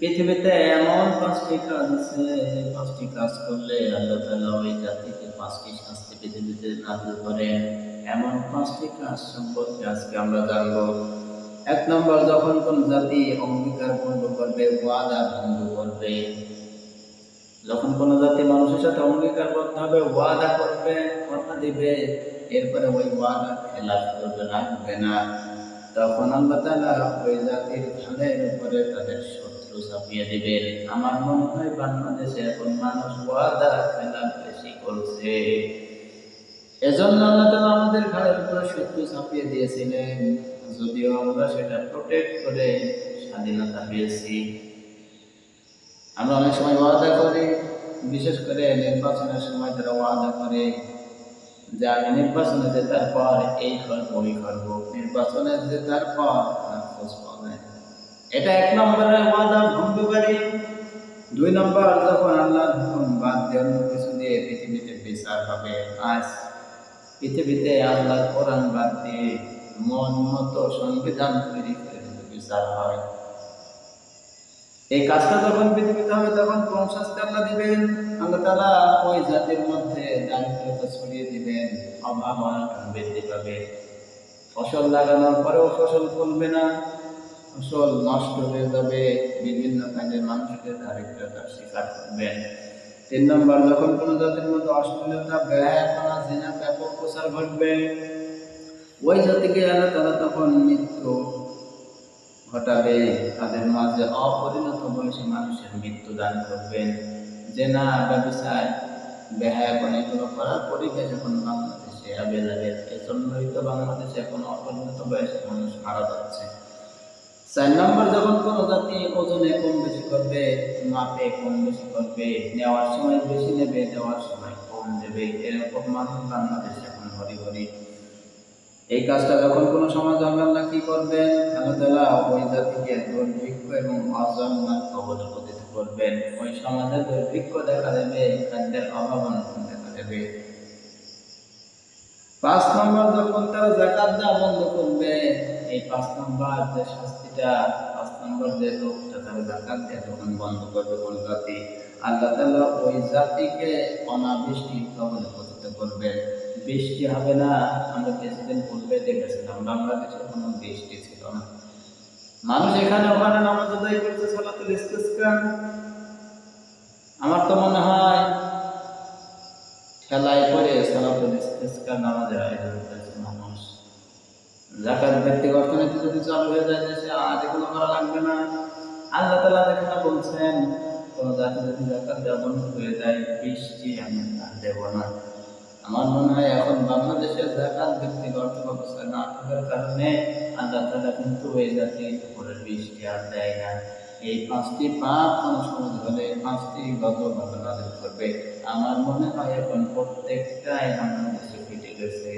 পৃথিবীতে এমন ৫টি কাজ আছে, যে ৫টি কাজ করলে আল্লাহ তাআলা ওই জাতিকে ৫টি শাস্তি পৃথিবীতে নাযিল করেন। এমন ৫টি কাজ সম্পর্কে আজকে আমরা জানব। ১ নম্বর, যখন কোন জাতি অঙ্গীকার ভঙ্গ করবে, ওয়াদা ভঙ্গ করবে। যখন কোন জাতি মানুষের সাথে অঙ্গীকার করতে হবে, ওয়াদা করবে, কথা দিবে, এরপরে ওই ওয়াদা খেলাফ করবে, রাখবে না, তখন আল্লাহ তাআলা ওই জাতির ঘাড়ের উপরে তাদের শত্রু চাপিয়ে দিবেন। আমার মনে হয় বাংলাদেশে এখন মানুষ ওয়াদা খেলাফ বেশি করছে, এজন্য আল্লাহ তাআলা আমাদের ঘাড়ের উপরে শত্রু চাপিয়ে দিয়েছিলেন, যদিও আমরা সেটা প্রোটেক্ট করে স্বাধীনতা পেয়েছি। আমরা অনেক সময় ওয়াদা করি, বিশেষ করে নির্বাচনের সময় যারা ওয়াদা করে যে আমি নির্বাচনে জেতার পর এই করব, ওই করব, নির্বাচনে জেতার পর খোঁজ পাওয়া যায়। এটা ১ নম্বরের ওয়াদা ভঙ্গকারী। ২ নম্বর, যখন আল্লাহর হুকুম বাদ দিয়ে অন্য কিছু দিয়ে পৃথিবীতে বিচার হবে। আজ পৃথিবীতে আল্লাহর কোরআন বাদ দিয়ে মন মতো সংবিধান তৈরি করে বিচার হয়। এই কাজটা যখন পৃথিবীতে হবে, তখন কোন শাস্তি আল্লাহ দিবেন? আল্লাহ তাআলা ওই জাতির মধ্যে দারিদ্রতা ছড়িয়ে দিবেন, অভাব অনটন বৃদ্ধি পাবে, ফসল লাগানোর পরেও ফসল ফলবে না, ফসল নষ্ট হয়ে যাবে, বিভিন্ন কাজে মানুষকে দারিদ্রতার শিকার করবেন। ৩ নম্বর, যখন কোন জাতির মধ্যে অশ্লীলতা, বেহায়াপনা, জিনা ব্যাপক প্রচার ঘটবে, ওই জাতিকে আল্লাহ তাআলা তখন মৃত্যু ঘটাবে, তাদের মাঝে অপরিণত বয়সী মানুষের মৃত্যু দান করবেন। জেনা, ব্যভিচার, বেহায়াপনা এগুলো করার পরিবেশ এখন বাংলাদেশে অ্যাভেলেবেল। এজন্যই তো বাংলাদেশে এখন অপরিণত বয়সী মানুষ মারা যাচ্ছে। ৪ নম্বর, যখন কোনো জাতি ওজনে কম বেশি করবে, মাপে কম বেশি করবে, নেওয়ার সময় বেশি নেবে, দেওয়ার সময় কম দেবে, এরকম মানুষ বাংলাদেশে এখন ভরি ভরি। এই কাজটা যখন কোনো সমাজ হবে, আল্লাহ কি করবেন? আল্লাহ তাআলা ওই জাতিকে দুর্ভিক্ষ এবং অজন্মার কবলে পতিত করবেন। ওই সমাজে দুর্ভিক্ষ দেখা দেবে, খাদ্যের অভাব অনটন দেখা দেবে। ৫ নম্বর, যখন তারা যাকাত দেওয়া বন্ধ করবে, এই ৫ নম্বর যে শাস্তিটা, ৫ নম্বর যে লোকটা তারা যাকাত দেওয়া যখন বন্ধ করবে কোন জাতি, আল্লাহ তাআলা ওই জাতিকে অনাবৃষ্টির কবলে পতিত করবেন। বৃষ্টি হবে না। আমরা কিছুদিন পূর্বে দেখেছিলাম বাংলাদেশে কোনো বৃষ্টি ছিল না, মানুষ এখানে ওখানে নামাজ আদায় করতে, সালাতুল ইস্তিসকা। আমার তো মনে হয় ঠেলায় পড়ে সালাতুল ইস্তিসকা নামাজের আয়োজন করেছে মানুষ। যাকাত ভিত্তিক অর্থনীতি যদি চালু হয়ে যায় দেশে, আর এগুলো করা লাগবে না। আল্লাহ তাআলা যেখানে বলছেন কোন জাতি যদি যাকাত দেওয়া বন্ধ হয়ে যায়, বৃষ্টি আমি আর দেব না। আমার মনে হয় এখন বাংলাদেশের যাকাত ভিত্তিক অর্থ ব্যবস্থা না থাকার কারণে আল্লাহ তাআলা কিন্তু ওই জাতির উপরে বৃষ্টি আর দেয় না। এই ৫টি পাপ কোন সমাজ হলে ৫টি গজব আল্লাহ নাযিল করবে। আমার মনে হয় এখন প্রত্যেকটাই বাংলাদেশে ঘটে গেছে।